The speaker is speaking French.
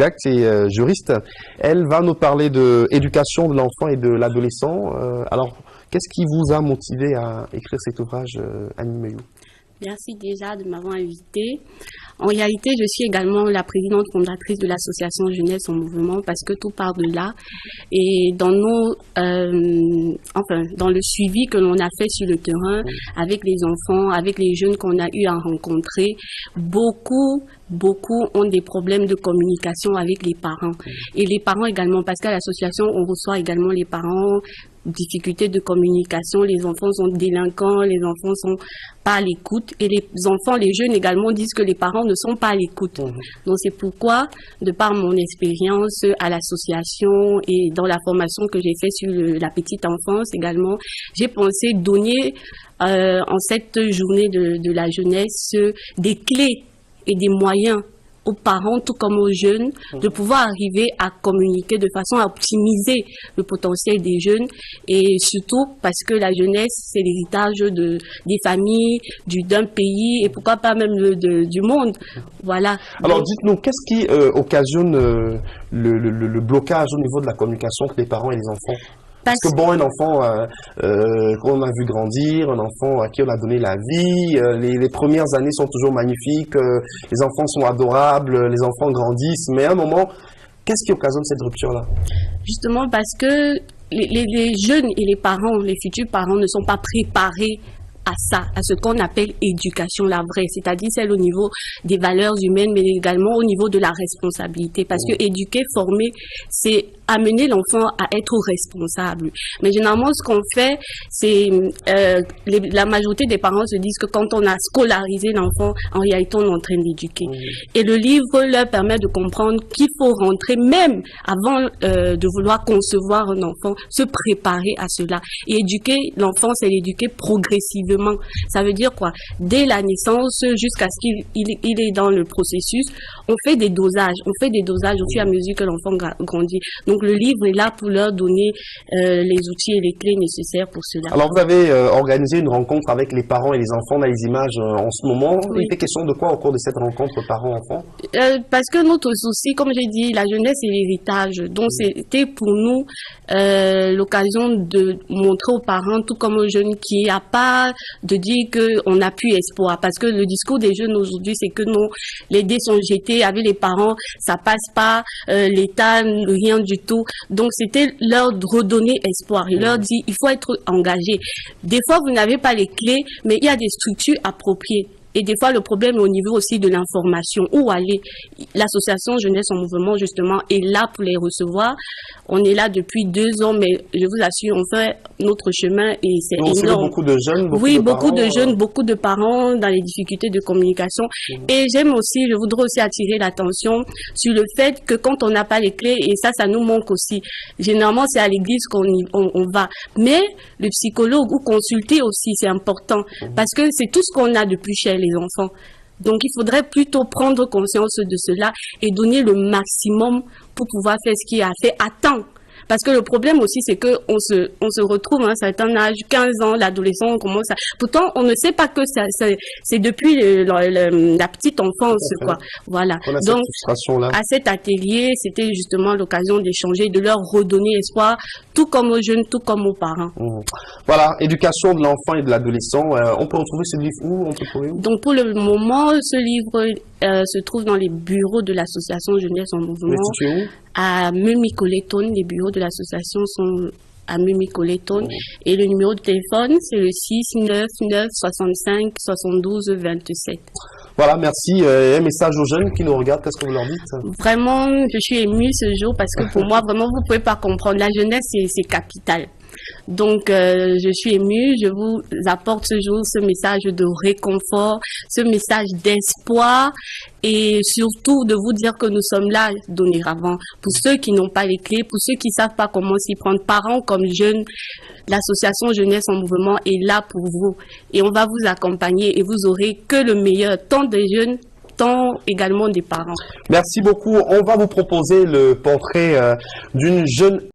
autodidacte et juriste. Elle va nous parler de l'éducation de l'enfant et de l'adolescent. Alors, qu'est-ce qui vous a motivé à écrire cet ouvrage, Annie Meilloux? Merci déjà de m'avoir invitée. En réalité, je suis également la présidente fondatrice de l'association Jeunesse en Mouvement parce que tout part de là. Et dans dans le suivi que l'on a fait sur le terrain avec les enfants, avec les jeunes qu'on a eu à rencontrer, beaucoup ont des problèmes de communication avec les parents. Et les parents également, parce qu'à l'association, on reçoit également les parents, difficultés de communication, les enfants sont délinquants, les enfants sont pas à l'écoute et les enfants, les jeunes également disent que les parents ne sont pas à l'écoute. Donc c'est pourquoi, de par mon expérience à l'association et dans la formation que j'ai fait sur la petite enfance également, j'ai pensé donner en cette journée de la jeunesse des clés et des moyens aux parents tout comme aux jeunes de pouvoir arriver à communiquer de façon à optimiser le potentiel des jeunes et surtout parce que la jeunesse c'est l'héritage des familles, d'un pays et pourquoi pas même du monde. Voilà. Alors dites-nous, qu'est-ce qui occasionne le blocage au niveau de la communication entre les parents et les enfants? Parce que bon, un enfant qu'on a vu grandir, un enfant à qui on a donné la vie, les premières années sont toujours magnifiques, les enfants sont adorables, les enfants grandissent, mais à un moment, qu'est-ce qui occasionne cette rupture-là? Justement parce que les jeunes et les parents, les futurs parents ne sont pas préparés à ça, à ce qu'on appelle éducation la vraie, c'est-à-dire celle au niveau des valeurs humaines, mais également au niveau de la responsabilité, parce que éduquer, former, c'est amener l'enfant à être responsable. Mais généralement, ce qu'on fait, c'est la majorité des parents se disent que quand on a scolarisé l'enfant, en réalité, on est en train d'éduquer. Et le livre leur permet de comprendre qu'il faut rentrer, même avant de vouloir concevoir un enfant, se préparer à cela. Et éduquer l'enfant, c'est l'éduquer progressivement. Ça veut dire quoi? Dès la naissance jusqu'à ce qu'il est dans le processus, on fait des dosages. On fait des dosages au fur et à mesure que l'enfant grandit. Donc le livre est là pour leur donner les outils et les clés nécessaires pour cela. Alors vous avez organisé une rencontre avec les parents et les enfants dans les images en ce moment. Oui. Il fait question de quoi au cours de cette rencontre parents-enfants? Parce que notre souci, comme j'ai dit, la jeunesse et l'héritage. Donc c'était pour nous l'occasion de montrer aux parents, tout comme aux jeunes, qu'il n'y a pas de dire qu'on n'a plus espoir. Parce que le discours des jeunes aujourd'hui, c'est que non, les dés sont jetés avec les parents, ça passe pas, l'État, rien du tout. Donc c'était leur redonner espoir. Il leur dit, il faut être engagé. Des fois, vous n'avez pas les clés, mais il y a des structures appropriées. Et des fois, le problème est au niveau aussi de l'information. Où aller? L'association Jeunesse en Mouvement, justement, est là pour les recevoir. On est là depuis 2 ans, mais je vous assure, on fait notre chemin et c'est énorme. Beaucoup de jeunes, beaucoup de jeunes, beaucoup de parents dans les difficultés de communication. Et j'aime aussi, je voudrais aussi attirer l'attention sur le fait que quand on n'a pas les clés, et ça nous manque aussi. Généralement, c'est à l'église qu'on va. Mais le psychologue ou consulter aussi, c'est important. Parce que c'est tout ce qu'on a de plus cher, les enfants. Donc, il faudrait plutôt prendre conscience de cela et donner le maximum pour pouvoir faire ce qui est à faire à temps. Parce que le problème aussi, c'est que on se retrouve à un certain âge, 15 ans, l'adolescent, on commence à... Pourtant, on ne sait pas que c'est depuis la petite enfance, quoi. Voilà. Donc, à cet atelier, c'était justement l'occasion d'échanger, de leur redonner espoir, tout comme aux jeunes, tout comme aux parents. Voilà, éducation de l'enfant et de l'adolescent. On peut retrouver ce livre où? On peut trouver où? Donc, pour le moment, ce livre se trouve dans les bureaux de l'association Jeunesse en Mouvement. À Mumikoleton, les bureaux de l'association sont à Mumikoleton. Et le numéro de téléphone, c'est le 699 65 72 27. Voilà, merci. Un message aux jeunes qui nous regardent, qu'est-ce que vous leur dites? Vraiment, je suis émue ce jour parce que pour moi, vraiment, vous ne pouvez pas comprendre. La jeunesse, c'est capital. Donc, je suis émue, je vous apporte ce jour ce message de réconfort, ce message d'espoir et surtout de vous dire que nous sommes là dorénavant. Pour ceux qui n'ont pas les clés, pour ceux qui ne savent pas comment s'y prendre, parents comme jeunes, l'association Jeunesse en Mouvement est là pour vous et on va vous accompagner et vous aurez que le meilleur, tant des jeunes, tant également des parents. Merci beaucoup. On va vous proposer le portrait d'une jeune